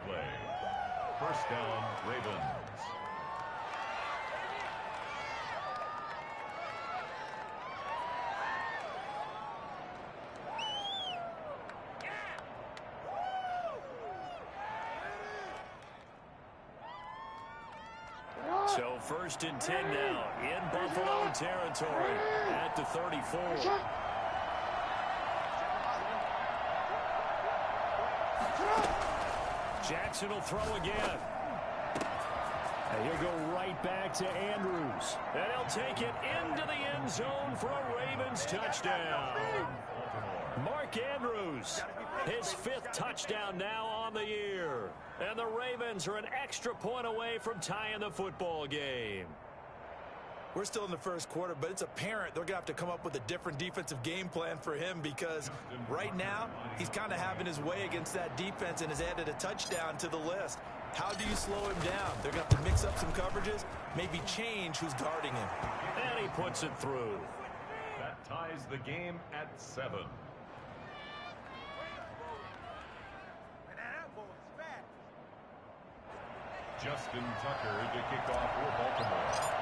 play. First down, Ravens. So first and 10 now in Buffalo territory at the 34. Jackson will throw again. And he'll go right back to Andrews. And he'll take it into the end zone for a Ravens touchdown. Mark Andrews, his 5th touchdown now on the year. And the Ravens are an extra point away from tying the football game. We're still in the first quarter, but it's apparent they're going to have to come up with a different defensive game plan for him because right now he's kind of having his way against that defense and has added a touchdown to the list. How do you slow him down? They're going to have to mix up some coverages, maybe change who's guarding him. And he puts it through. That ties the game at 7. Justin Tucker to kick off for Baltimore.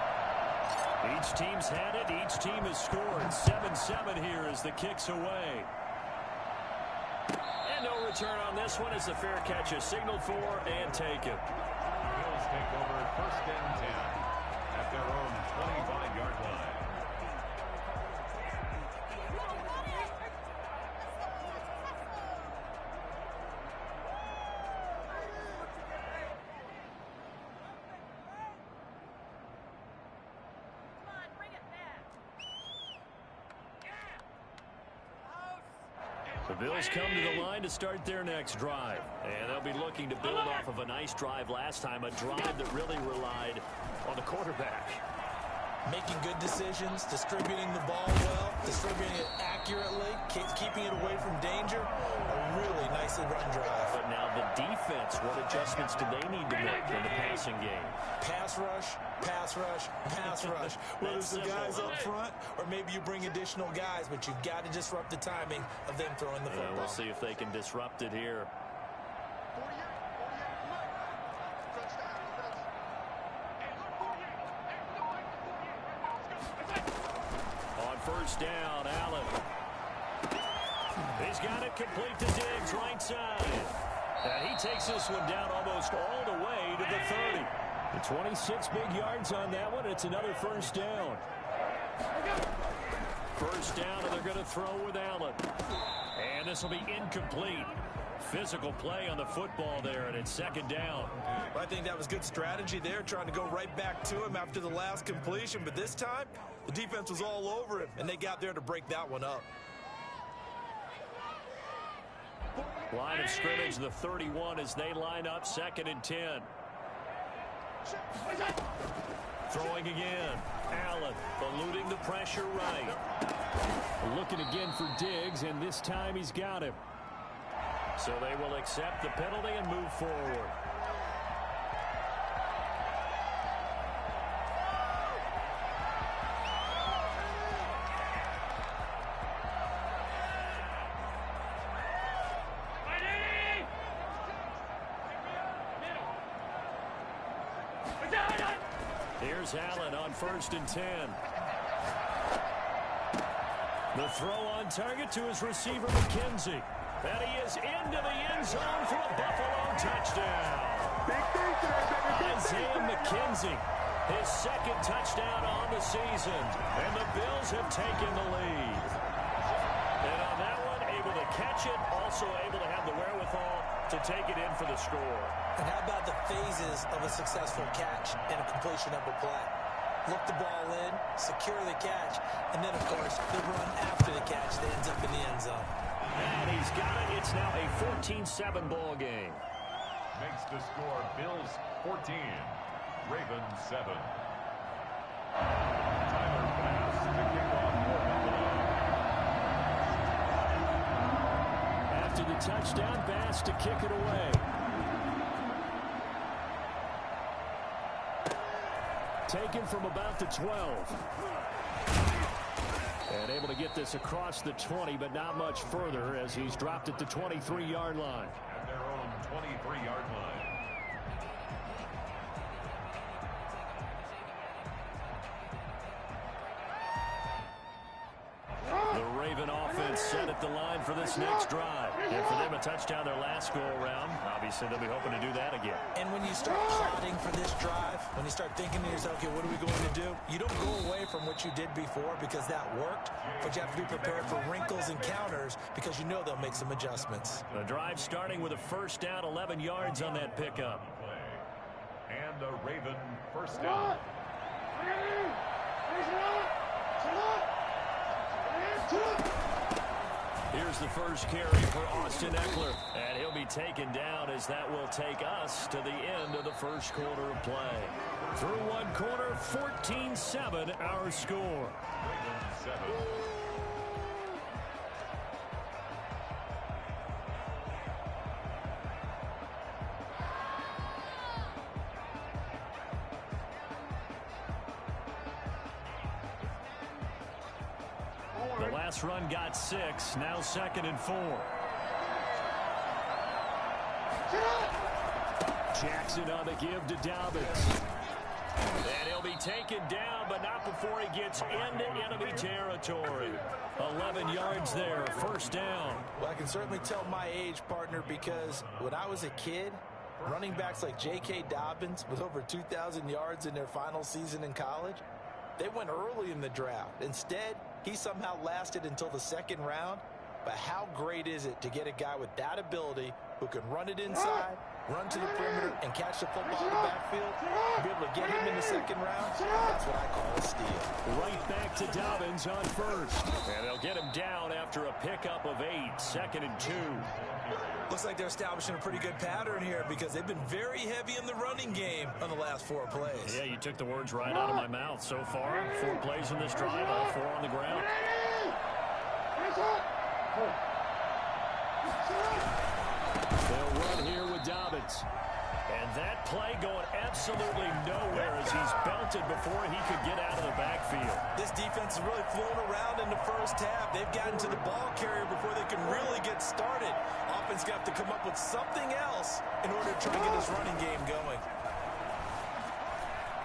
Each team's had it. Each team has scored. 7-7 here as the kick's away. And no return on this one as the fair catch is signaled for and taken. Bills take over first and 10 at their own 25-yard line. The Bills come to the line to start their next drive. And they'll be looking to build off of a nice drive last time, a drive that really relied on the quarterback. Making good decisions, distributing the ball well, distributing it accurately, keeping it away from danger. A really nicely run drive. But now the defense, what adjustments do they need to make in the passing game? Pass rush, pass rush, pass rush. Whether it's the guys up front or maybe you bring additional guys, but you've got to disrupt the timing of them throwing the football. We'll see if they can disrupt it here. On first down, Allen. He's got it complete to Diggs, right side. And he takes this one down almost all the way to the 30. The 26 big yards on that one. It's another first down. First down, and they're going to throw with Allen. And this will be incomplete. Physical play on the football there, and it's second down. I think that was good strategy there, trying to go right back to him after the last completion. But this time, the defense was all over him, and they got there to break that one up. Line of scrimmage, the 31 as they line up, second and 10. Throwing again. Allen eluding the pressure right. Looking again for Diggs, and this time he's got him. So they will accept the penalty and move forward. Here's Allen on first and 10. The throw on target to his receiver, McKenzie. And he is into the end zone for a Buffalo touchdown. Isaiah McKenzie, his second touchdown on the season. And the Bills have taken the lead. And on that one, able to catch it, also able to have the wherewithal to take it in for the score. And how about the phases of a successful catch and a completion of a play? Look the ball in, secure the catch, and then, of course, the run after the catch that ends up in the end zone. And he's got it. It's now a 14-7 ball game. Makes the score Bills 14, Ravens 7. Tyler Bass to kick off for Buffalo. After the touchdown, Bass to kick it away. Taken from about the 12. And able to get this across the 20, but not much further as he's dropped at the 23-yard line. At their own 23-yard line. The Raven offense set at the line for this next drive. And for them, a touchdown their last go-around. Obviously, they'll be hoping to do that again. And when you start plotting for this drive, when you start thinking to yourself, okay, what are we going to do? You don't go away from what you did before because that worked, but you have to be prepared for wrinkles and counters because you know they'll make some adjustments. The drive starting with a first down, 11 yards on that pickup. And the Raven first down. Here's the first carry for Austin Ekeler, and he'll be taken down as that will take us to the end of the first quarter of play. Through one quarter, 14-7 our score. Raven 7. The last run got 6, now 2nd and 4. Jackson on the give to Dobbins. And he'll be taken down, but not before he gets into enemy territory. 11 yards there, first down. Well, I can certainly tell my age, partner, because when I was a kid, running backs like J.K. Dobbins with over 2,000 yards in their final season in college, they went early in the draft. Instead, he somehow lasted until the 2nd round. But how great is it to get a guy with that ability who can run it inside, run to the perimeter, and catch the football in the backfield? Be able to get him in the 2nd round, that's what I call a steal. Right back to Dobbins on first. And they'll get him down after a pickup of 8, 2nd and 2. Looks like they're establishing a pretty good pattern here because they've been very heavy in the running game on the last 4 plays. Yeah, you took the words right out of my mouth. So far, 4 plays in this drive, all 4 on the ground. They'll run here with Dobbins. And that play going absolutely nowhere as he's belted before he could get out of the backfield. This defense has really flown around in the first half. They've gotten to the ball carrier before they can really get started. Offense got to come up with something else in order to try to get this running game going.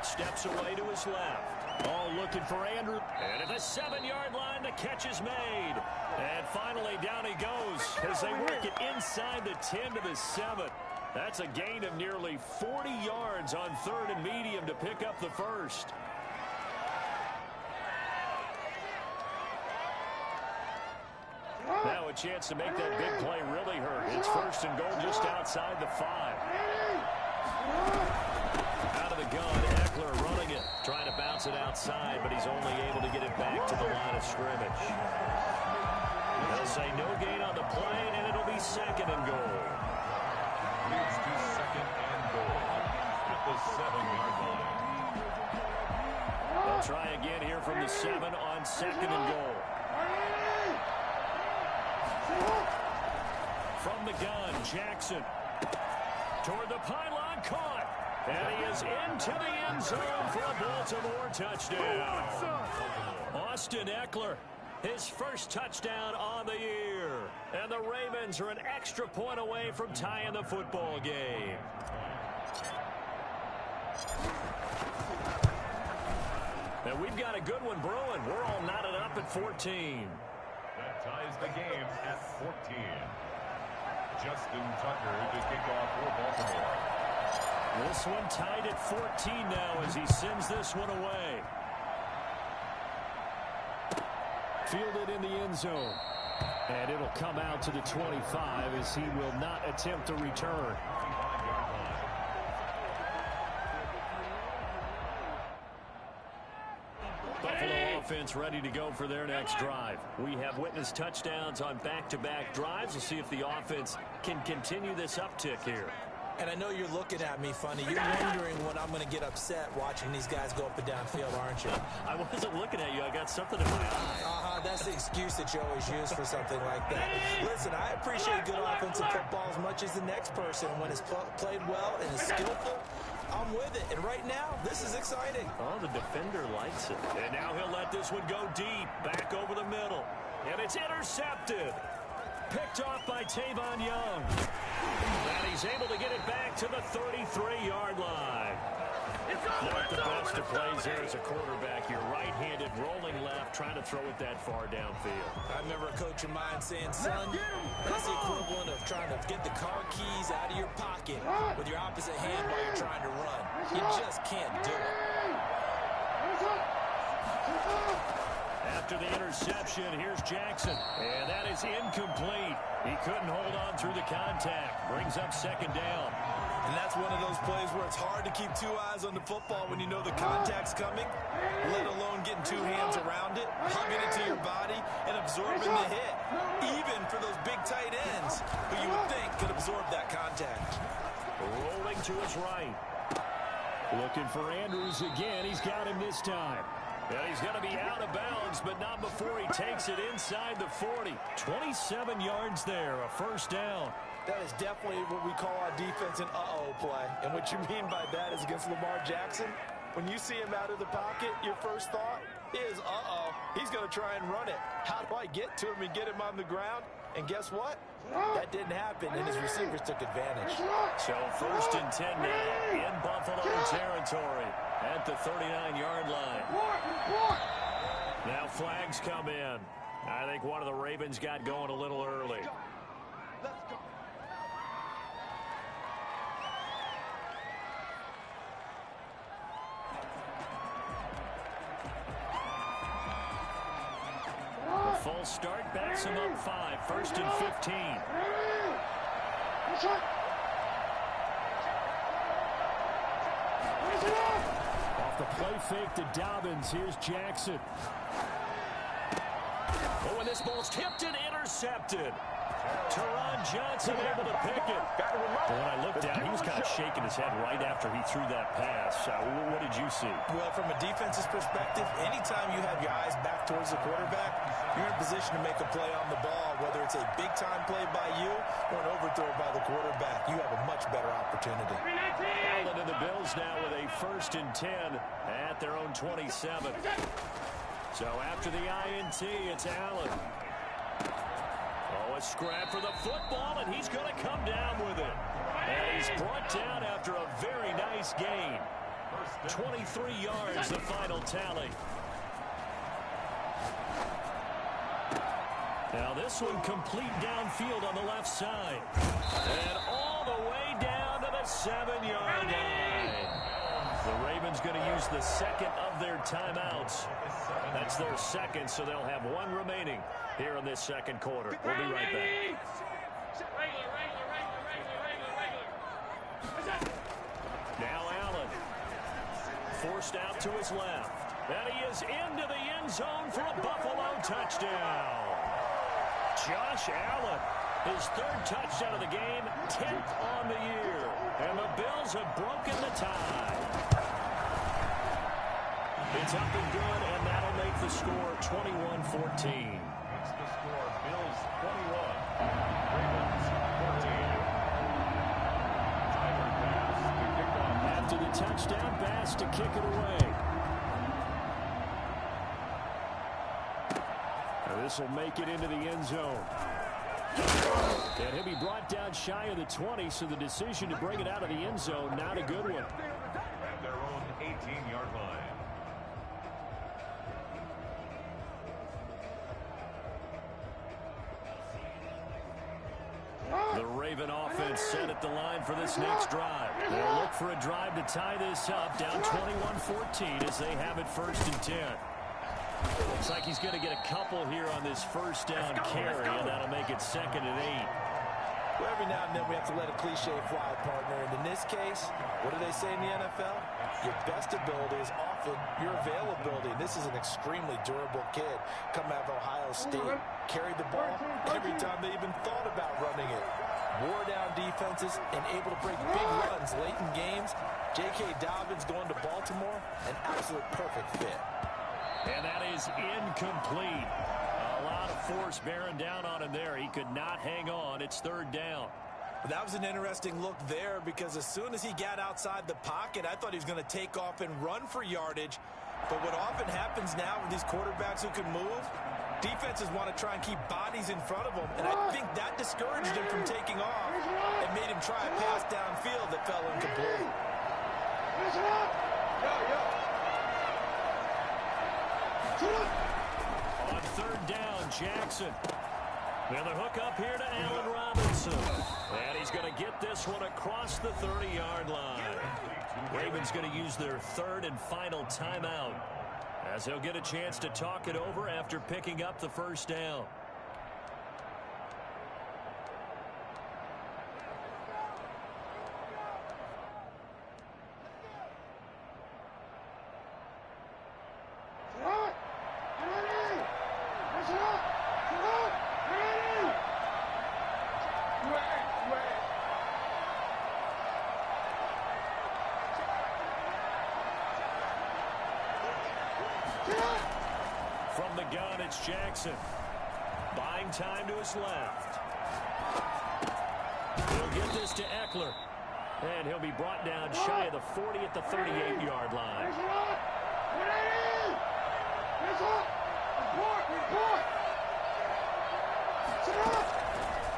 Steps away to his left. Oh, looking for Andrew. And at the 7-yard line, the catch is made. And finally, down he goes as they work it inside the 10 to the 7. That's a gain of nearly 40 yards on 3rd and medium to pick up the first. Now a chance to make that big play really hurt. It's 1st and goal just outside the 5. Out of the gun, Ekeler running it. Trying to bounce it outside, but he's only able to get it back to the line of scrimmage. They'll say no gain on the play, and it'll be 2nd and goal. Moves to 2nd and goal at the 7-yard line. They'll try again here from the 7 on 2nd and goal. From the gun, Jackson. Toward the pylon, caught. And he is into the end zone for a Baltimore touchdown. Austin Ekeler, his first touchdown on the year. And the Ravens are an extra point away from tying the football game. And we've got a good one brewing. We're all knotted up at 14. That ties the game at 14. Justin Tucker to kick off for Baltimore. This one tied at 14 now as he sends this one away. Fielded in the end zone. And it'll come out to the 25 as he will not attempt to return. Buffalo offense ready to go for their next drive. We have witnessed touchdowns on back-to-back drives. We'll see if the offense can continue this uptick here. And I know you're looking at me funny. You're wondering when I'm going to get upset watching these guys go up and down field, aren't you? I wasn't looking at you. I got something in my eye. That's the excuse that you always use for something like that. Listen, I appreciate good offensive football as much as the next person. When it's played well and is skillful, I'm with it. And right now, this is exciting. Oh, the defender likes it. And now he'll let this one go deep, back over the middle. And it's intercepted. Picked off by Tavon Young. And he he's able to get it back to the 33-yard line. Not the best of plays there as a quarterback. You're right-handed, rolling left, trying to throw it that far downfield. I remember a coach of mine saying, son, that's the equivalent of trying to get the car keys out of your pocket with your opposite hand while you're trying to run. You just can't do it. After the interception, here's Jackson. And that is incomplete. He couldn't hold on through the contact. Brings up second down. And that's one of those plays where it's hard to keep two eyes on the football when you know the contact's coming, let alone getting two hands around it, hugging it to your body, and absorbing the hit, even for those big tight ends who you would think could absorb that contact. Rolling to his right. Looking for Andrews again. He's got him this time. And he's going to be out of bounds, but not before he takes it inside the 40. 27 yards there, a first down. That is definitely what we call our defense an uh-oh play. And what you mean by that is against Lamar Jackson, when you see him out of the pocket, your first thought is, uh-oh, he's going to try and run it. How do I get to him and get him on the ground? And guess what? That didn't happen, and his receivers took advantage. So first and 10 now in Buffalo territory at the 39-yard line. Now flags come in. I think one of the Ravens got going a little early. Full start backs him up 5. First and 15. Off the play fake to Dobbins. Here's Jackson. Oh, and this ball's tipped and intercepted. Teron Johnson able to pick it. But when I looked down, he was kind of shaking his head right after he threw that pass. What did you see? Well, from a defense's perspective, anytime you have your eyes back towards the quarterback, you're in a position to make a play on the ball, whether it's a big-time play by you or an overthrow by the quarterback. You have a much better opportunity. Allen and the Bills now with a first and 10 at their own 27. So after the INT, it's Allen. Oh, a scrap for the football, and he's going to come down with it. And he's brought down after a very nice gain. 23 yards, the final tally. Now this one complete downfield on the left side. And all the way down to the 7-yard line. The Ravens going to use the second of their timeouts. That's their second, so they'll have one remaining here in this second quarter. We'll be right back. Now Allen. Forced out to his left. And he is into the end zone for a Buffalo touchdown. Josh Allen, his third touchdown of the game, 10th on the year. And the Bills have broken the tie. It's up and good, and that'll make the score 21-14. It's the score, Bills 21, Ravens 14. Tyler Bass to kick off. After the touchdown, Bass to kick it away. This will make it into the end zone. And he'll be brought down shy of the 20, so the decision to bring it out of the end zone, not a good one. At their own 18-yard line. The Raven offense set at the line for this next drive. They'll look for a drive to tie this up, down 21-14 as they have it first and 10. Looks like he's going to get a couple here on this first down carry, and that'll make it second and 8. Well, every now and then we have to let a cliche fly, partner. And in this case, what do they say in the NFL? Your best ability is often your availability. And this is an extremely durable kid coming out of Ohio State. Carried the ball every time they even thought about running it. Wore down defenses and able to break big runs late in games. J.K. Dobbins going to Baltimore, an absolute perfect fit. And that is incomplete. A lot of force bearing down on him there. He could not hang on. It's third down. That was an interesting look there because as soon as he got outside the pocket, I thought he was going to take off and run for yardage. But what often happens now with these quarterbacks who can move, Defenses want to try and keep bodies in front of him, and I think that discouraged him from taking off and made him try a pass downfield that fell incomplete. On third down, Jackson. And the hook up here to Allen Robinson. And he's going to get this one across the 30-yard line. Ravens going to use their third and final timeout, as they'll get a chance to talk it over after picking up the first down. From the gun, it's Jackson. Buying time to his left. He'll get this to Eckler. And he'll be brought down shy of the 40 at the 38-yard line.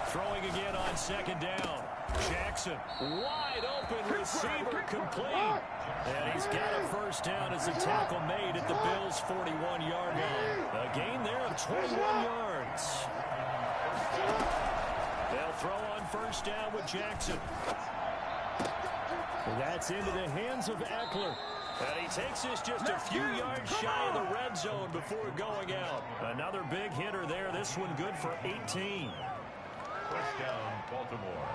Throwing again on second down. Jackson, wide open receiver, complete. And he's got a first down as the tackle made at the Bills' 41-yard line. A gain there of 21 yards. They'll throw on first down with Jackson. That's into the hands of Eckler. And he takes this just a few yards shy of the red zone before going out. Another big hitter there. This one good for 18. First down, Baltimore.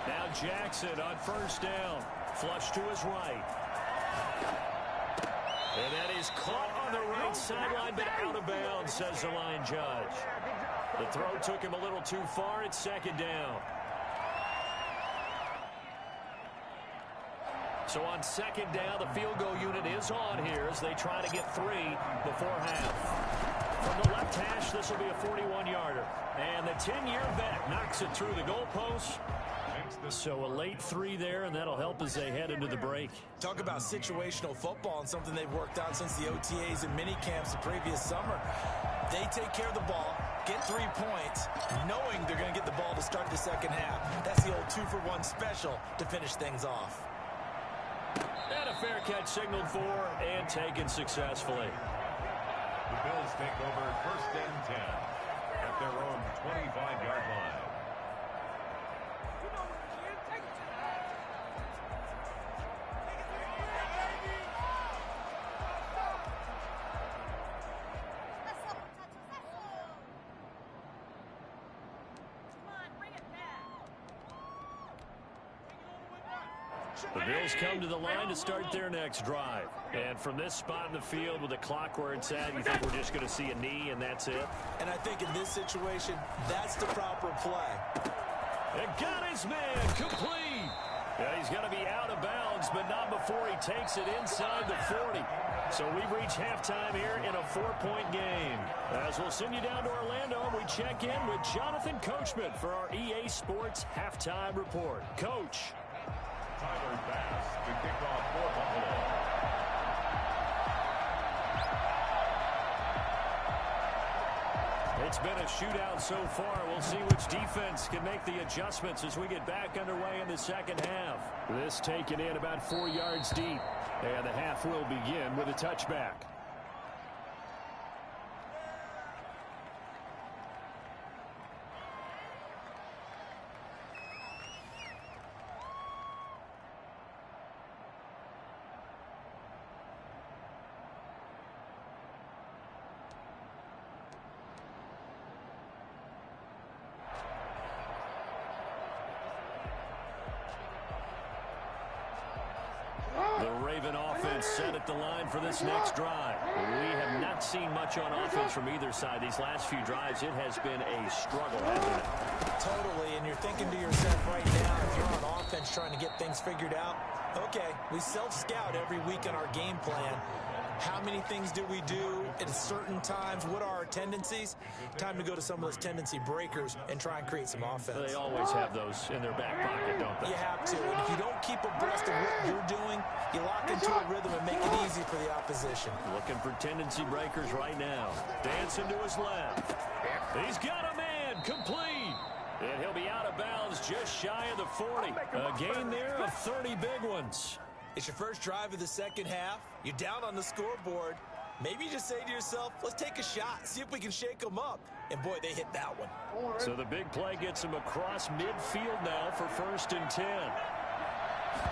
Now Jackson on first down. Flush to his right. And that is caught on the right sideline, but out of bounds, says the line judge. The throw took him a little too far. It's second down. So on second down, the field goal unit is on here as they try to get 3 before half. From the left hash, this will be a 41-yarder. And the 10-year vet knocks it through the goalpost. So a late 3 there, and that'll help as they head into the break. Talk about situational football and something they've worked on since the OTAs and mini camps the previous summer. They take care of the ball, get 3 points, knowing they're going to get the ball to start the second half. That's the old 2-for-1 special to finish things off. And a fair catch signaled for and taken successfully. The Bills take over first and 10 at their own 25-yard line. The Bills come to the line to start their next drive. And from this spot in the field with the clock where it's at, you think we're just going to see a knee and that's it? And I think in this situation, that's the proper play. And got his man complete. Yeah, he's going to be out of bounds, but not before he takes it inside the 40. So we've reached halftime here in a 4-point game. As we'll send you down to Orlando, we check in with Jonathan Coachman for our EA Sports Halftime Report. Coach. Tyler Bass to kick off for Buffalo. It's been a shootout so far. We'll see which defense can make the adjustments as we get back underway in the second half. This taken in about 4 yards deep. And the half will begin with a touchback. Raven offense set at the line for this next drive. We have not seen much on offense from either side these last few drives. It has been a struggle, hasn't it? Totally, and you're thinking to yourself right now, if you're on offense trying to get things figured out, okay, we self-scout every week on our game plan. How many things do we do at certain times? What are our tendencies? Time to go to some of those tendency breakers and try and create some offense. They always have those in their back pocket, don't they? You have to. And if you don't keep abreast of what you're doing, you lock into a rhythm and make it easy for the opposition. Looking for tendency breakers right now. Dancing to his left. He's got a man complete. And he'll be out of bounds just shy of the 40. A gain there of 30 big ones. It's your first drive of the second half. You're down on the scoreboard. Maybe you just say to yourself, let's take a shot, see if we can shake them up. And, boy, they hit that one. So the big play gets him across midfield now for 1st and 10.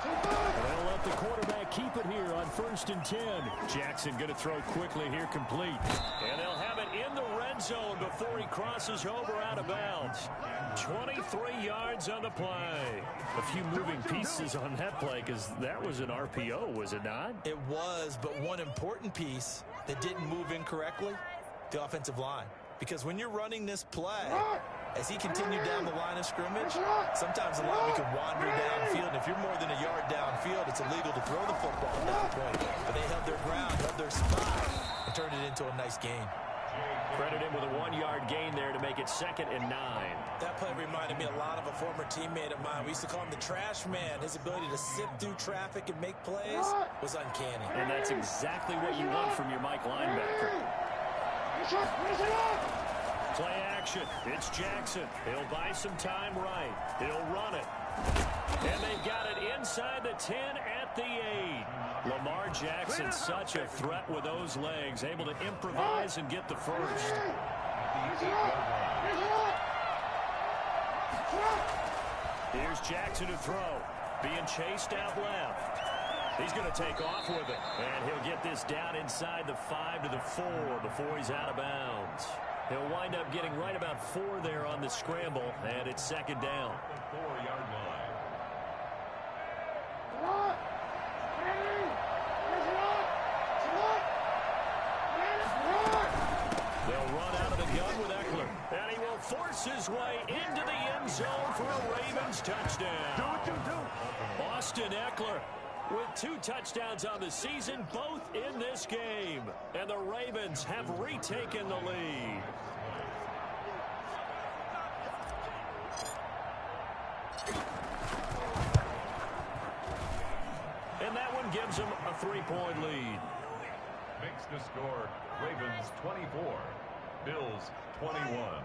They'll let the quarterback keep it here on 1st and 10. Jackson going to throw quickly here, complete. And they'll have it in the red zone before he crosses over out of bounds. 23 yards on the play. A few moving pieces on that play because that was an RPO, was it not? It was, but one important piece that didn't move incorrectly, the offensive line. Because when you're running this play, as he continued down the line of scrimmage, sometimes the lineman can wander downfield. And if you're more than a yard downfield, it's illegal to throw the football at that point. But they held their ground, held their spot, and turned it into a nice gain. Credit him with a 1-yard gain there to make it 2nd and 9. That play reminded me a lot of a former teammate of mine. We used to call him the trash man. His ability to sift through traffic and make plays was uncanny. And that's exactly what you want from your Mike linebacker. Play action. It's Jackson. He'll buy some time right. He'll run it. And they've got it inside the 10 at the 8. Lamar Jackson, such a threat with those legs, able to improvise and get the first. Here's Jackson to throw. Being chased out left. He's going to take off with it. And he'll get this down inside the 5 to the 4 before he's out of bounds. He'll wind up getting right about 4 there on the scramble, and it's 2nd down. The 4-yard line. They'll run out of the gun with Eckler. And he will force his way into the end zone for a Ravens touchdown. Austin Eckler with 2 touchdowns on the season, both in this game. And the Ravens have retaken the lead. And that one gives them a 3-point lead. Makes the score Ravens 24, Bills 21.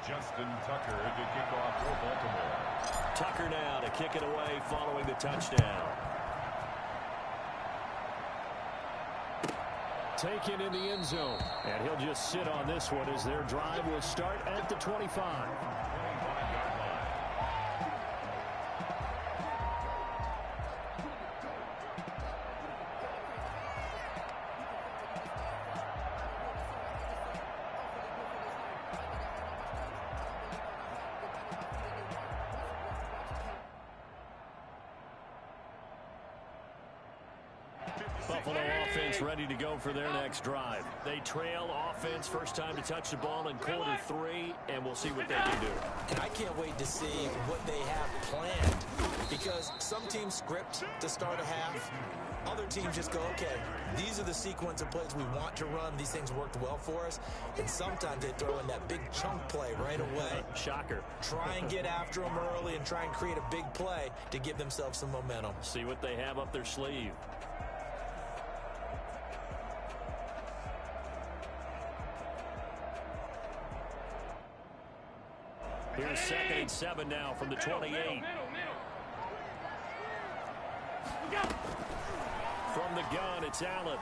Justin Tucker to kick off for Baltimore. Tucker now to kick it away following the touchdown. Taken in the end zone. And he'll just sit on this one as their drive will start at the 25. 25-yard line. Buffalo offense ready to go for their next drive. They trail offense, first time to touch the ball in quarter 3, and we'll see what they can do. And I can't wait to see what they have planned, because some teams script to start a half. Other teams just go, okay, these are the sequence of plays we want to run. These things worked well for us. And sometimes they throw in that big chunk play right away. Shocker. Try and get after them early and try and create a big play to give themselves some momentum. See what they have up their sleeve. Here's 2nd and 7 now from the 28. From the gun, it's Allen.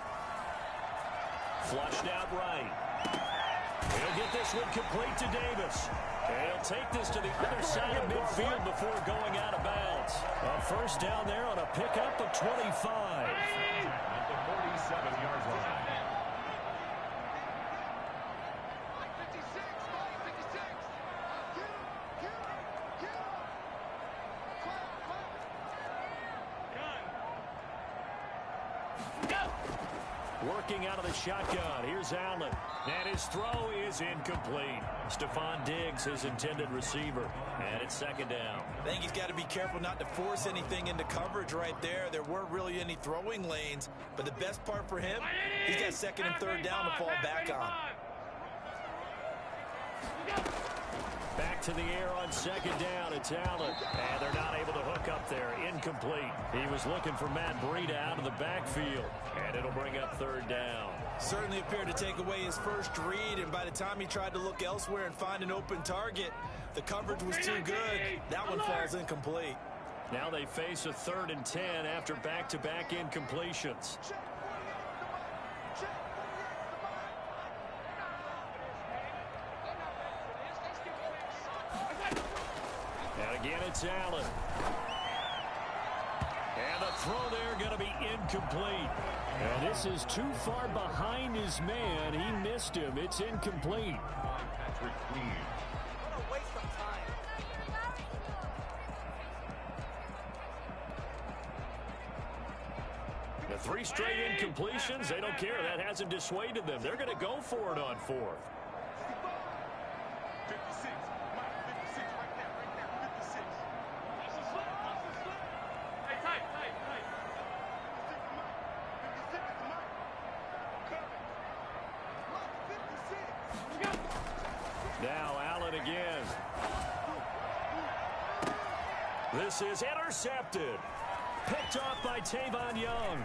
Flushed out right. He'll get this one complete to Davis. And he'll take this to the other side of midfield before going out of bounds. A first down there on a pickup of 25. At the 47-yard line. Working out of the shotgun. Here's Allen. And his throw is incomplete. Stephon Diggs, his intended receiver. And it's second down. I think he's got to be careful not to force anything into coverage right there. There weren't really any throwing lanes. But the best part for him, he's got second and third down to fall back on. Back to the air on second down. It's Allen. And they're not able to hook up there. Incomplete. He was looking for Matt Breida out of the backfield. And it'll bring up third down. Certainly appeared to take away his first read, and by the time he tried to look elsewhere and find an open target, the coverage was too good. That one falls incomplete. Now they face a 3rd and 10 after back-to-back incompletions. And again, it's Allen. And the throw there going to be incomplete. And this is too far behind his man. He missed him. It's incomplete. Patrick Queen. The 3 straight incompletions, they don't care. That hasn't dissuaded them. They're going to go for it on 4th. 56. Mike, 56 right there, 56. Hey, tight. 56. Now Allen again. This is intercepted. Picked off by Tavon Young.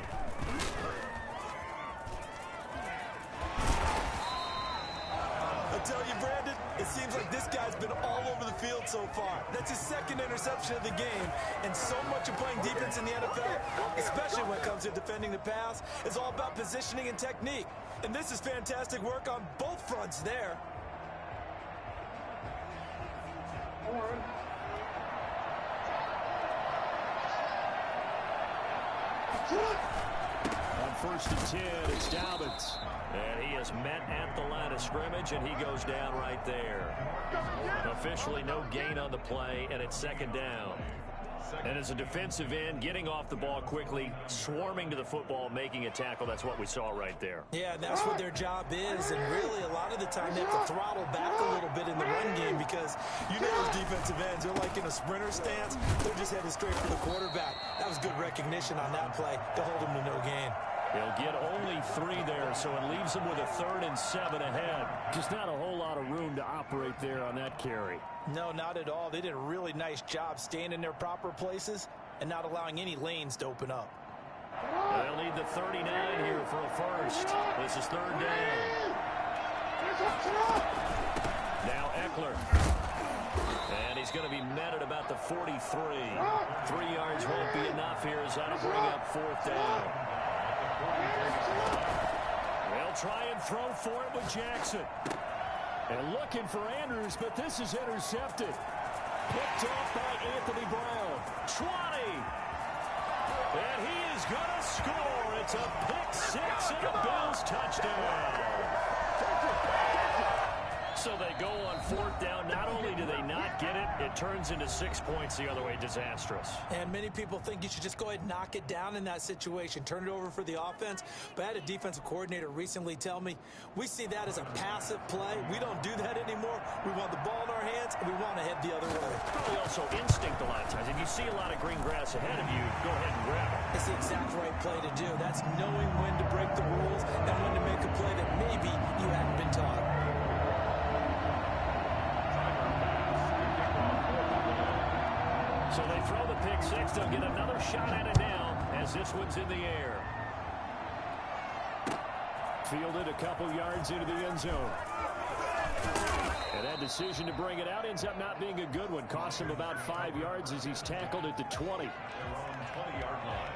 I tell you, Brandon, it seems like this guy's been all over the field so far. That's his 2nd interception of the game, and so much of playing defense in the NFL, especially when it comes to defending the pass, is all about positioning and technique. And this is fantastic work on both fronts there. On 1st and 10, it's Dobbins. And he is met at the line of scrimmage, and he goes down right there. Officially no gain on the play, and it's 2nd down. And as a defensive end, getting off the ball quickly, swarming to the football, making a tackle, that's what we saw right there. Yeah, that's what their job is, and really a lot of the time they have to throttle back a little bit in the run game because you know those defensive ends, they're like in a sprinter stance. They're just headed straight for the quarterback. That was good recognition on that play to hold him to no gain. He'll get only 3 there, so it leaves him with a 3rd and 7 ahead. Just not a whole lot of room to operate there on that carry. No, not at all. They did a really nice job staying in their proper places and not allowing any lanes to open up. They'll need the 39 here for a first. This is 3rd down. Now Eckler. And he's going to be met at about the 43. 3 yards won't be enough here as that'll bring up 4th down. They'll try and throw for it with Jackson. And looking for Andrews, but this is intercepted. Picked off by Anthony Brown. 20. And he is going to score. It's a pick 6 and a Bills touchdown. So they go on 4th down. Not only do they not get it, it turns into 6 points the other way. Disastrous. And many people think you should just go ahead and knock it down in that situation. Turn it over for the offense. But I had a defensive coordinator recently tell me, we see that as a passive play. We don't do that anymore. We want the ball in our hands, and we want to head the other way. Probably also instinct a lot of times. If you see a lot of green grass ahead of you, go ahead and grab it. It's the exact right play to do. That's knowing when to break the rules and when to make a play that maybe you hadn't been taught. So they throw the pick 6. They'll get another shot at it now as this one's in the air. Fielded a couple yards into the end zone. And that decision to bring it out ends up not being a good one. Cost him about 5 yards as he's tackled at the 20. 20-yard line.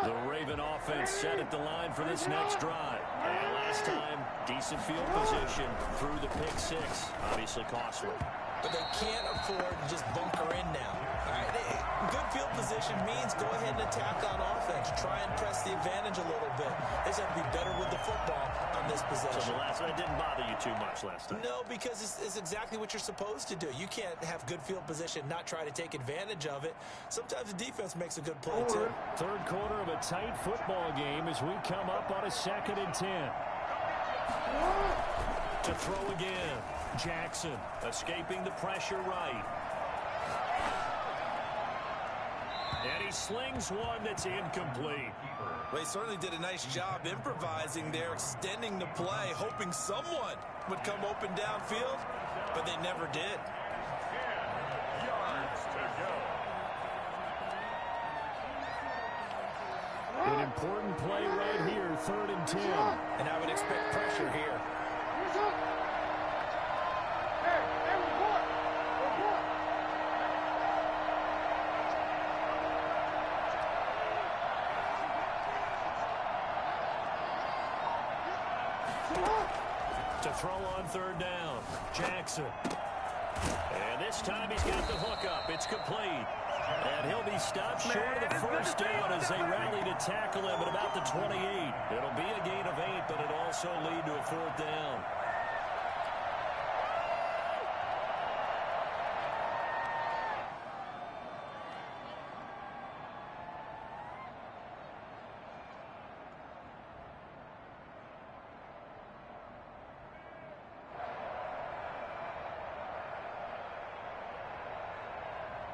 The Raven offense set at the line for this next drive. And last time, decent field position through the pick six. Obviously costly. But they can't afford to just bunker in now. All right, good field position means go ahead and attack on offense. Try and press the advantage a little bit. They just have to be better with the football on this possession. So the last one didn't bother you too much last time? No, because it's exactly what you're supposed to do. You can't have good field position, not try to take advantage of it. Sometimes the defense makes a good play, too. Third quarter of a tight football game as we come up on a 2nd and 10. To throw again. Jackson escaping the pressure right. And he slings one that's incomplete. Well, he certainly did a nice job improvising there, extending the play, hoping someone would come open downfield, but they never did. 10 yards to go. An important play right here, 3rd and 10. And I would expect pressure here. To throw on 3rd down, Jackson. And this time he's got the hook up. It's complete. And he'll be stopped short of the first down as they rally to tackle him at about the 28. It'll be a gain of 8, but it'll also lead to a 4th down.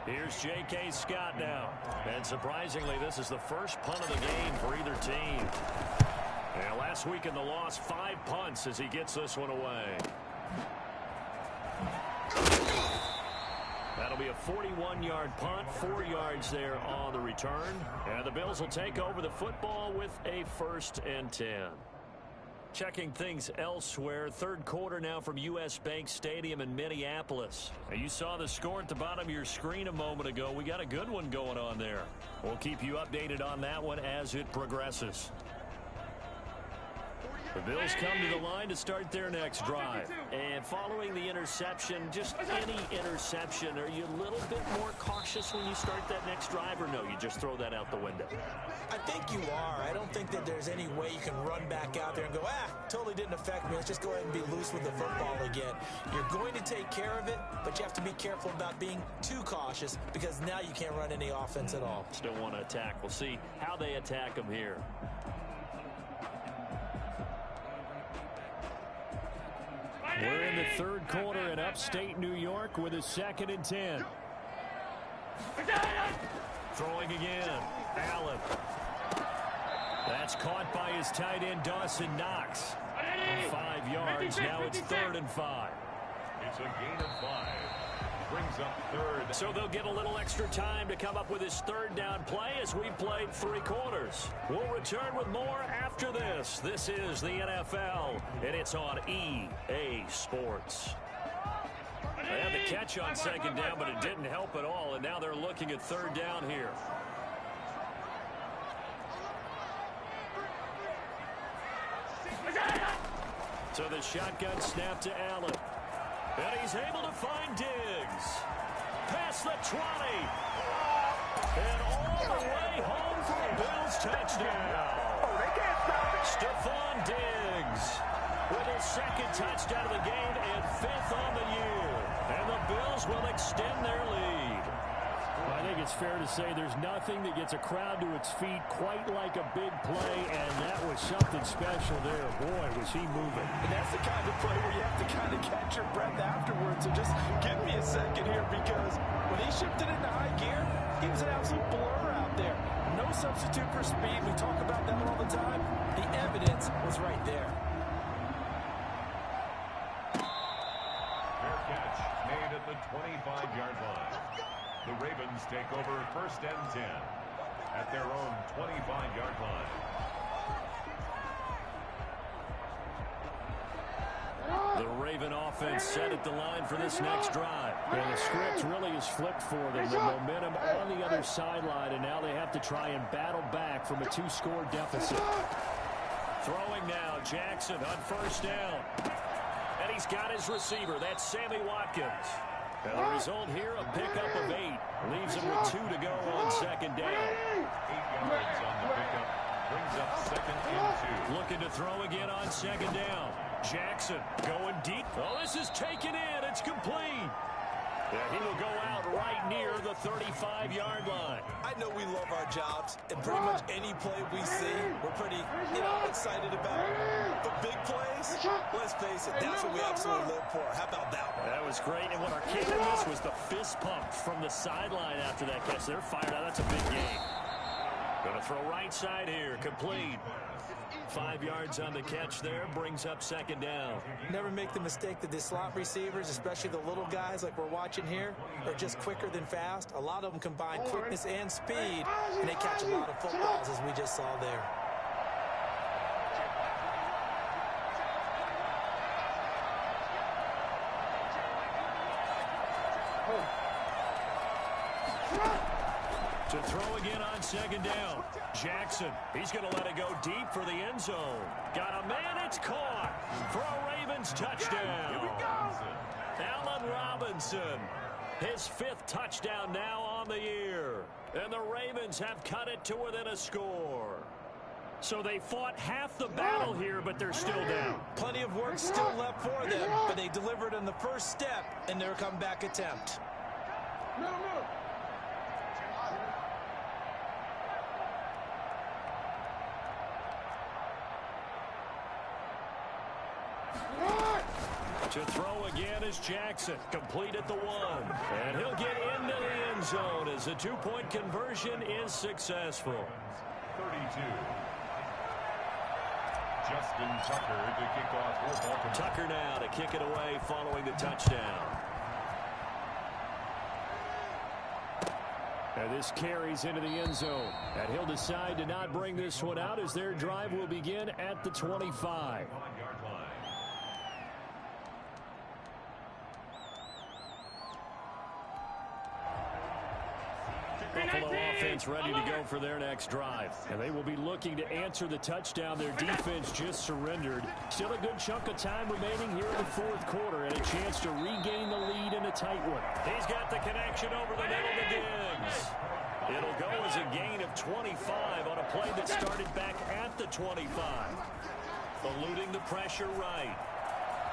Here's J.K. Scott now. And surprisingly, this is the first punt of the game for either team. And last week in the loss, 5 punts as he gets this one away. That'll be a 41-yard punt, 4 yards there on the return. And the Bills will take over the football with a 1st and 10. Checking things elsewhere. 3rd quarter now from U.S. Bank Stadium in Minneapolis. Now, you saw the score at the bottom of your screen a moment ago. We got a good one going on there. We'll keep you updated on that one as it progresses. The Bills come to the line to start their next drive. And following the interception, just any interception, are you a little bit more cautious when you start that next drive, or no, you just throw that out the window? I think you are. I don't think that there's any way you can run back out there and go, totally didn't affect me. Let's just go ahead and be loose with the football again. You're going to take care of it, but you have to be careful about being too cautious because now you can't run any offense at all. Still want to attack. We'll see how they attack them here. We're in the 3rd quarter in upstate New York with a 2nd and 10. Throwing again. Allen. That's caught by his tight end, Dawson Knox. 5 yards. Now it's 3rd and 5. It's a gain of 5. Brings up 3rd. So they'll get a little extra time to come up with his 3rd down play as we played 3 quarters. We'll return with more after this. This is the NFL, and it's on EA Sports. They had the catch on 2nd down, but it didn't help at all, and now they're looking at 3rd down here. So the shotgun snap to Allen. And he's able to find Diggs. Past the 20. And all the way home for a Bills touchdown. Stephon Diggs with his 2nd touchdown of the game and 5th on the year. And the Bills will extend their lead. I think it's fair to say there's nothing that gets a crowd to its feet quite like a big play, and that was something special there. Boy, was he moving. And that's the kind of play where you have to kind of catch your breath afterwards. So just give me a second here, because when he shifted into high gear, he was an absolute blur out there. No substitute for speed. We talk about that all the time. The evidence was right there. Fair catch made at the 25-yard line. The Ravens take over 1st and 10 at their own 25-yard line. The Raven offense set at the line for this next drive. And the script really is flipped for them. The momentum on the other sideline, and now they have to try and battle back from a 2-score deficit. Throwing now, Jackson on first down. And he's got his receiver. That's Sammy Watkins. And the result here, a pickup of 8. Leaves him with 2 to go on second down. 8 yards on the pickup. Brings up second and 2. Looking to throw again on second down. Jackson going deep. Oh, this is taken in. It's complete. And he will go out right near the 35-yard line. I know we love our jobs, and pretty much any play we see, we're pretty, excited about. But big plays, let's face it, that's what we absolutely live for. How about that one? That was great, and what our key to this was the fist pump from the sideline after that catch. They're fired out. That's a big game. Going to throw right side here, complete. 5 yards on the catch there, brings up second down. Never make the mistake that the slot receivers, especially the little guys like we're watching here, are just quicker than fast. A lot of them combine quickness and speed, and they catch a lot of footballs, as we just saw there. To throw again on second down. Jackson, he's going to let it go deep for the end zone. Got a man, it's caught for a Ravens touchdown. Here we go. Allen Robinson, his 5th touchdown now on the year. And the Ravens have cut it to within a score. So they fought half the battle here, but they're still down. Plenty of work still left for them, but they delivered on the first step in their comeback attempt. To throw again is Jackson. Complete at the 1. And he'll get into the end zone as the 2-point conversion is successful. 32. Justin Tucker to kick off for Baltimore. Tucker now to kick it away following the touchdown. And this carries into the end zone. And he'll decide to not bring this one out as their drive will begin at the 25. Buffalo offense ready to go for their next drive. And they will be looking to answer the touchdown their defense just surrendered. Still a good chunk of time remaining here in the 4th quarter and a chance to regain the lead in a tight one. He's got the connection over the middle to Diggs. It'll go as a gain of 25 on a play that started back at the 25. Eluding the pressure right.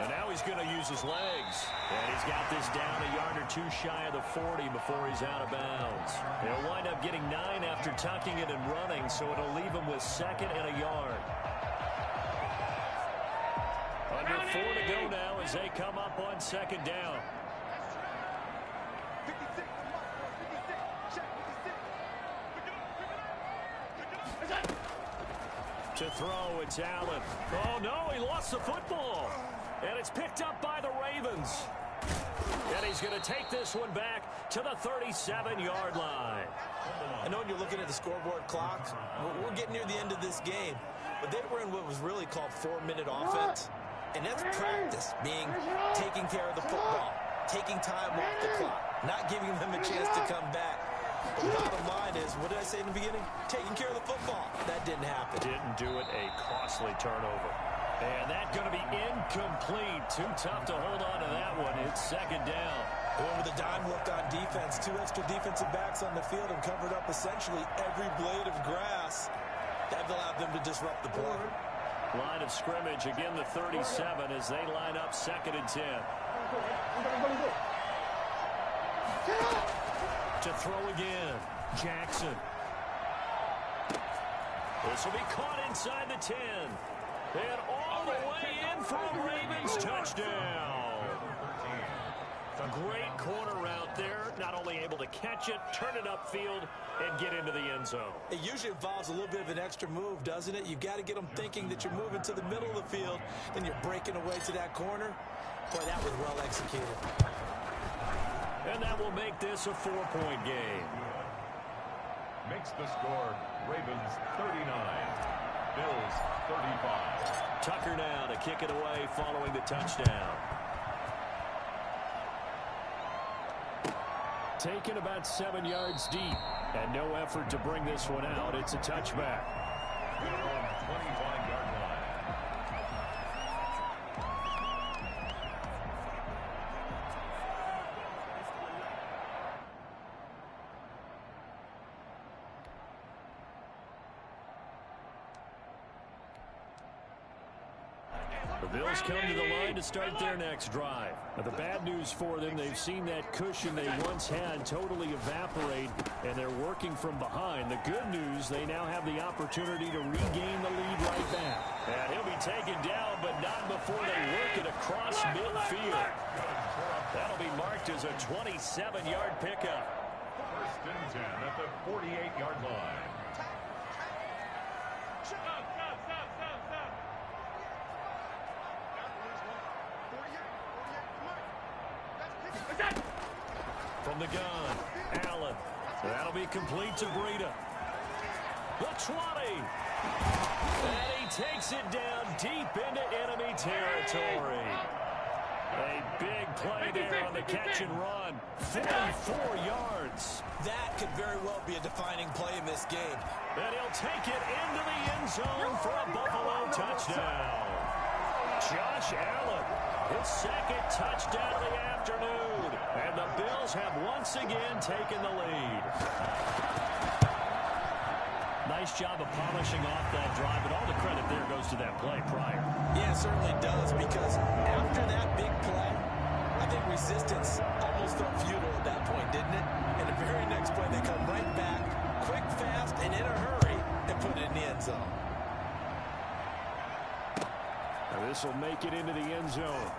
And now he's going to use his legs. And he's got this down a yard or 2 shy of the 40 before he's out of bounds. He'll wind up getting 9 after tucking it and running, so it'll leave him with 2nd and a yard. Under 4 to go now as they come up on 2nd down. To throw, it's Allen. Oh, no, he lost the football. And it's picked up by the Ravens. And he's going to take this one back to the 37-yard line. I know when you're looking at the scoreboard clock, we're getting near the end of this game. But they were in what was really called 4-minute offense. And that's practice, being taking care of the football, taking time off the clock, not giving them a chance to come back. The bottom line is, what did I say in the beginning? Taking care of the football. That didn't happen. Didn't do it. A costly turnover. And that's going to be incomplete. Too tough to hold on to that one. It's 2nd down. Going with a dime look on defense. 2 extra defensive backs on the field and covered up essentially every blade of grass. That allowed them to disrupt the play. Line of scrimmage, again the 37 as they line up 2nd and 10. To throw again, Jackson. This will be caught inside the 10. And all the way in for a Ravens touchdown. A great corner route there. Not only able to catch it, turn it upfield, and get into the end zone. It usually involves a little bit of an extra move, doesn't it? You've got to get them thinking that you're moving to the middle of the field, then you're breaking away to that corner. Boy, that was well executed. And that will make this a 4-point game. Makes the score Ravens 39, Bills 35. Tucker now to kick it away following the touchdown. taken about 7 yards deep. And no effort to bring this one out. It's a touchback. Their own 25-yard line. The Bills come to the line to start their next drive. Now, the bad news for them, they've seen that cushion they once had totally evaporate, and they're working from behind. The good news, they now have the opportunity to regain the lead right back. And he'll be taken down, but not before they work it across midfield. That'll be marked as a 27-yard pickup. First and 10 at the 48-yard line. From the gun, Allen. That'll be complete to Breida. The 20. And he takes it down deep into enemy territory. A big play there on the catch and run. 44 yards. That could very well be a defining play in this game. And he'll take it into the end zone for a Buffalo touchdown. Josh Allen, his second touchdown of the afternoon. And the Bills have once again taken the lead. Nice job of polishing off that drive, but all the credit there goes to that play prior. Yeah, it certainly does, because after that big play, I think resistance almost felt futile at that point, didn't it? And the very next play, they come right back, quick, fast, and in a hurry, and put it in the end zone. Now this will make it into the end zone.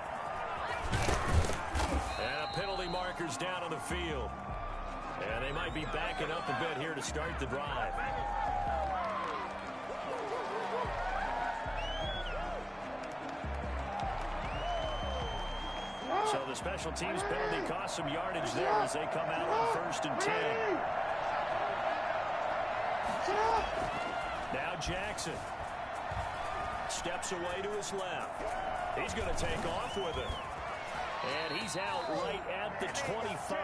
And a penalty marker's down on the field. And they might be backing up a bit here to start the drive. So the special teams penalty cost some yardage there as they come out on 1st and 10. Now Jackson steps away to his left. He's going to take off with it. And he's out right at the 25.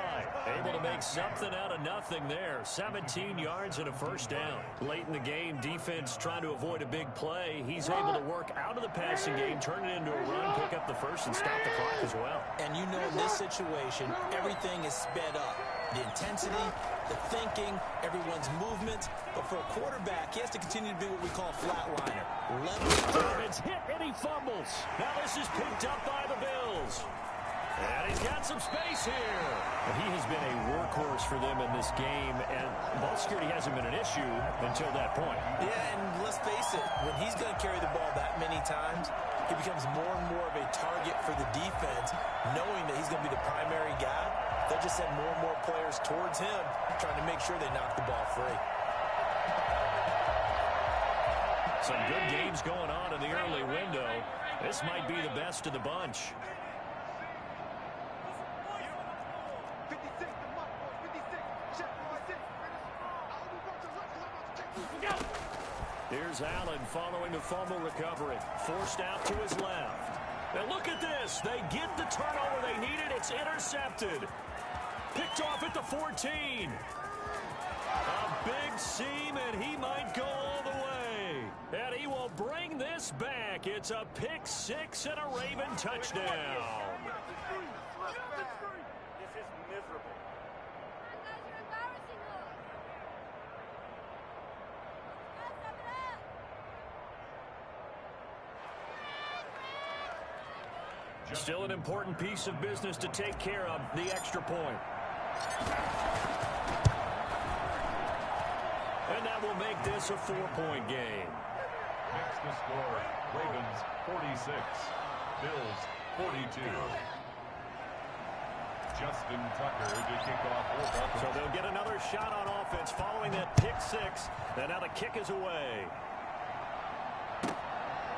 Able to make something out of nothing there. 17 yards and a first down. Late in the game, defense trying to avoid a big play. He's able to work out of the passing game, turn it into a run, pick up the first, and stop the clock as well. And you know, in this situation, everything is sped up. The intensity, the thinking, everyone's movement. But for a quarterback, he has to continue to be what we call a flatliner. Level. It's hit and he fumbles. Now this is picked up by the Bills. And he's got some space here. And he has been a workhorse for them in this game, and ball security hasn't been an issue until that point. Yeah, and let's face it, when he's going to carry the ball that many times, he becomes more and more of a target for the defense, knowing that he's going to be the primary guy. They'll just send more and more players towards him, trying to make sure they knock the ball free. Some good games going on in the early window. This might be the best of the bunch. Here's Allen following the fumble recovery. Forced out to his left. And look at this. They get the turnover they needed. It's intercepted. Picked off at the 14. A big seam, and he might go all the way. And he will bring this back. It's a pick six and a Raven touchdown. This is miserable. Still an important piece of business to take care of, the extra point. And that will make this a 4-point game. Next to score, Ravens 46, Bills 42. Justin Tucker to kick off for Buffalo. So they'll get another shot on offense following that pick six. And now the kick is away.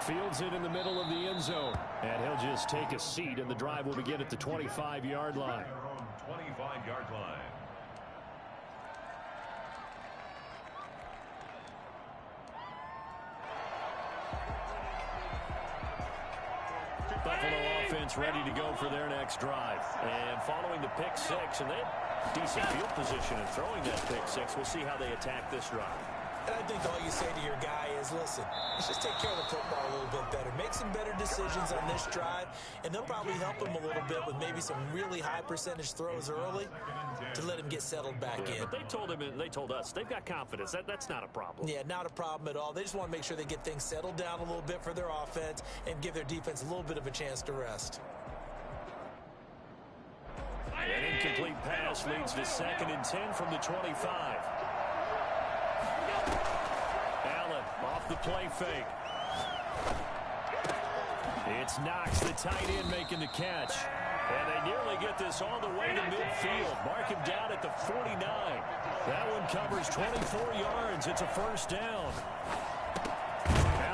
Fields it in the middle of the end zone. And he'll just take a seat, and the drive will begin at the 25-yard line. Their own 25-yard line. Buffalo offense ready to go for their next drive. And following the pick six, and Decent field position and throwing that pick six. We'll see how they attack this drive. And I think all you say to your guy is, listen, let's just take care of the football a little bit better. Make some better decisions on this drive, and they'll probably help him a little bit with maybe some really high percentage throws early to let him get settled back in. But they told us they've got confidence. That's not a problem. Yeah, not a problem at all. They just want to make sure they get things settled down a little bit for their offense and give their defense a little bit of a chance to rest. An incomplete pass leads to 2nd and 10 from the 25. Allen off the play fake. It's Knox, the tight end, making the catch. And they nearly get this all the way to midfield. Mark him down at the 49. That one covers 24 yards. It's a first down.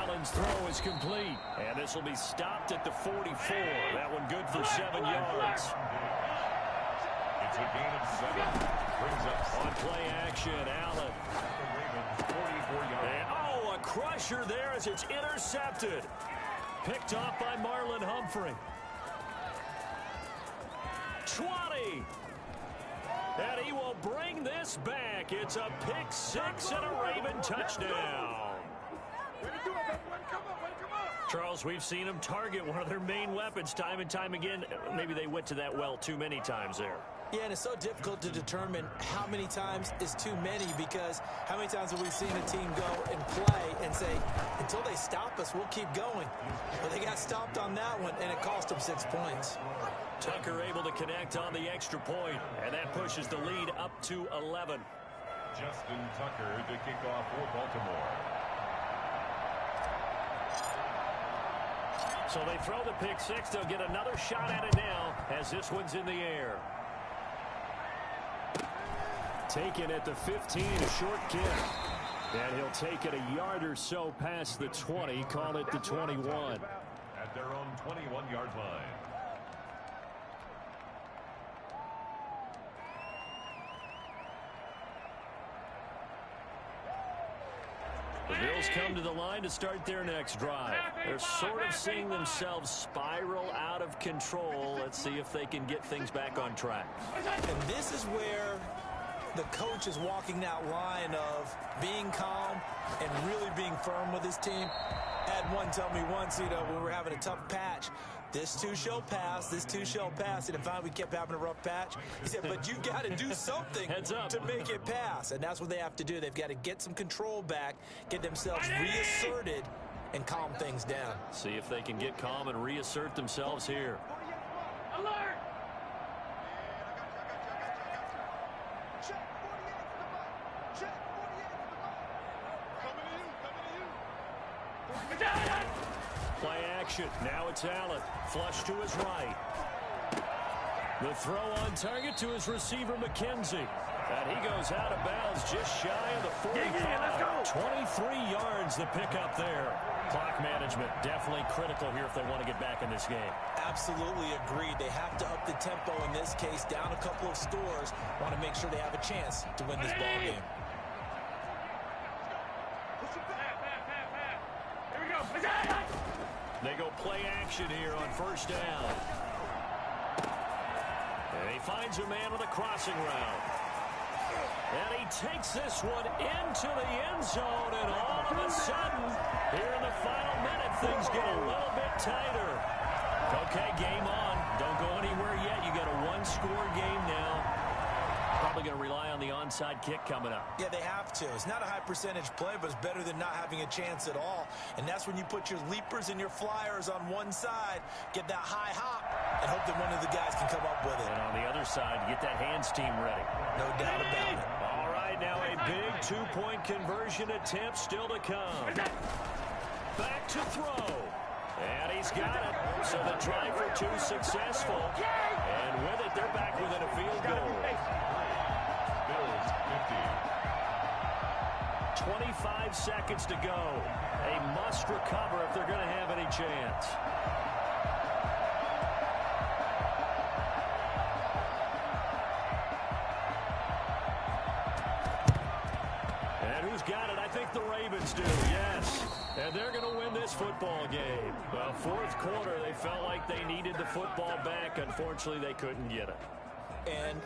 Allen's throw is complete. And this will be stopped at the 44. That one good for 7 yards. It's a gain of 7. Brings up on play action, Allen. The Ravens 44-yard. And, a crusher there as it's intercepted. Picked off by Marlon Humphrey. 20. And he will bring this back. It's a pick six and a Raven touchdown. Charles, we've seen them target one of their main weapons time and time again. Maybe they went to that well too many times there. Yeah, and it's so difficult to determine how many times is too many, because how many times have we seen a team go and play and say, until they stop us, we'll keep going. But they got stopped on that one, and it cost them 6 points. Tucker able to connect on the extra point, and that pushes the lead up to 11. Justin Tucker to kick off for Baltimore. So they throw the pick six. They'll get another shot at it now as this one's in the air. Taken at the 15, a short kick. And he'll take it a yard or so past the 20, call it the 21. At their own 21-yard line. The Bills come to the line to start their next drive. They're sort of seeing themselves spiral out of control. Let's see if they can get things back on track. And this is where the coach is walking that line of being calm and really being firm with his team. I had one tell me once, when we were having a tough patch, this too shall pass, this too shall pass. And if finally we kept having a rough patch, he said, but you've got to do something to make it pass. And that's what they have to do. They've got to get some control back, get themselves reasserted, and calm things down. See if they can get calm and reassert themselves here. Alert! Play action. Now it's Allen. Flush to his right. The throw on target to his receiver, McKenzie. And he goes out of bounds just shy of the 45. 23 yards the pickup there. Clock management definitely critical here if they want to get back in this game. Absolutely agreed. They have to up the tempo in this case, down a couple of scores. Want to make sure they have a chance to win this ball game. They go play action here on first down. And he finds a man on the crossing route. And he takes this one into the end zone, and all of a sudden, here in the final minute, things get a little bit tighter. Okay, game on. Don't go anywhere yet. You got a one-score game now. Probably going to rely on the onside kick coming up. Yeah, they have to. It's not a high percentage play, but it's better than not having a chance at all. And that's when you put your leapers and your flyers on one side, get that high hop, and hope that one of the guys can come up with it. And on the other side, get that hands team ready. No doubt about it. All right, now a big two-point conversion attempt still to come. Back to throw. And he's got it. So the try for two successful. And with it, they're back within a field goal. Bills 50. 25 seconds to go. A must recover if they're going to have any chance. And who's got it? I think the Ravens do, yes. And they're going to win this football game. Well, fourth quarter, they felt like they needed the football back. Unfortunately, they couldn't get it. And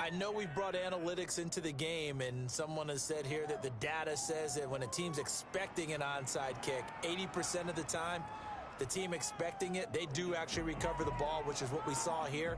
I know we've brought analytics into the game, and someone has said here that the data says that when a team's expecting an onside kick, 80% of the time, the team expecting it, they do actually recover the ball, which is what we saw here.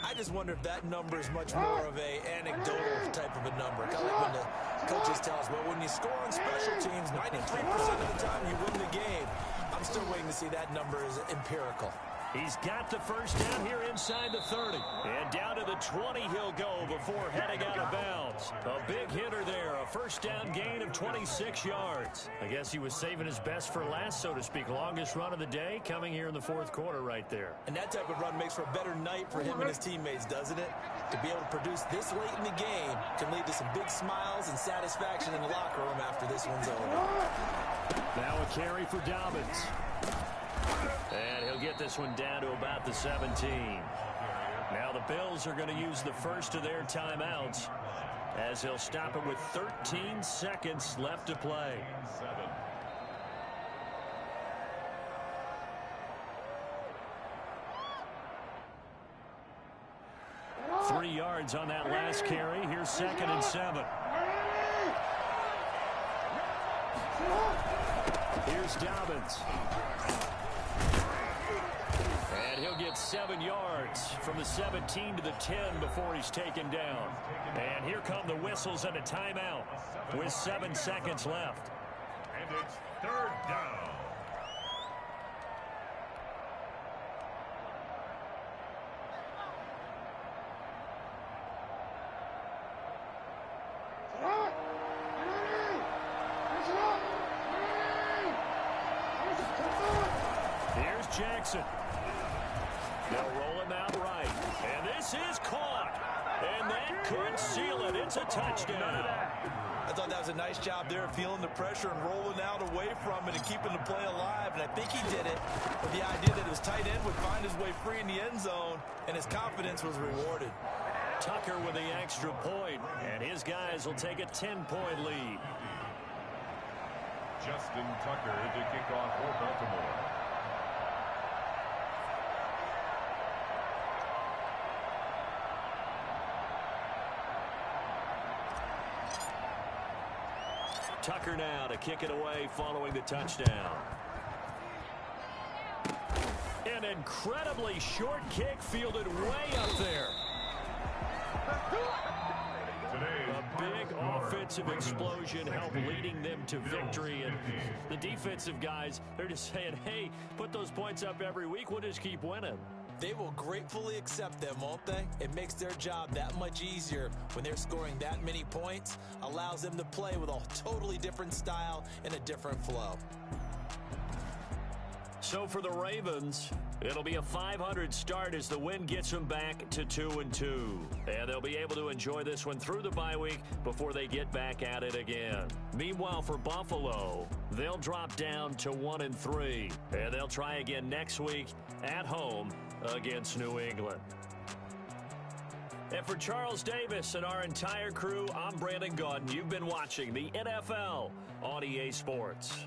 I just wonder if that number is much more of a anecdotal type of a number. Kind of like when the coaches tell us, well, when you score on special teams, 93% of the time you win the game. I'm still waiting to see that number is empirical. He's got the first down here inside the 30. And down to the 20 he'll go before heading out of bounds. A big hitter there, a first down gain of 26 yards. I guess he was saving his best for last, so to speak. Longest run of the day coming here in the fourth quarter right there. And that type of run makes for a better night for him and his teammates, doesn't it? To be able to produce this late in the game can lead to some big smiles and satisfaction in the locker room after this one's over. Now a carry for Dobbins. And he'll get this one down to about the 17. Now the Bills are going to use the first of their timeouts as he'll stop it with 13 seconds left to play. 3 yards on that last carry. Here's 2nd and 7. Here's Dobbins. And he'll get 7 yards from the 17 to the 10 before he's taken down. And here come the whistles and a timeout with 7 seconds left. And it's 3rd down. Here's Jackson. They'll roll him out right. And this is caught. And that could seal it. It's a touchdown. I thought that was a nice job there, feeling the pressure and rolling out away from it and keeping the play alive. And I think he did it with the idea that his tight end would find his way free in the end zone, and his confidence was rewarded. Tucker with the extra point, and his guys will take a 10-point lead. Justin Tucker to kick off for Baltimore. Tucker now to kick it away following the touchdown. An incredibly short kick fielded way up there. A big offensive explosion helped leading them to victory. And the defensive guys, they're just saying, hey, put those points up every week. We'll just keep winning. They will gratefully accept them, won't they? It makes their job that much easier when they're scoring that many points. Allows them to play with a totally different style and a different flow. So for the Ravens, it'll be a .500 start as the win gets them back to 2-2. And they'll be able to enjoy this one through the bye week before they get back at it again. Meanwhile, for Buffalo, they'll drop down to 1-3. And they'll try again next week at home against New England. And for Charles Davis and our entire crew, I'm Brandon Gaudin. You've been watching the NFL on EA Sports.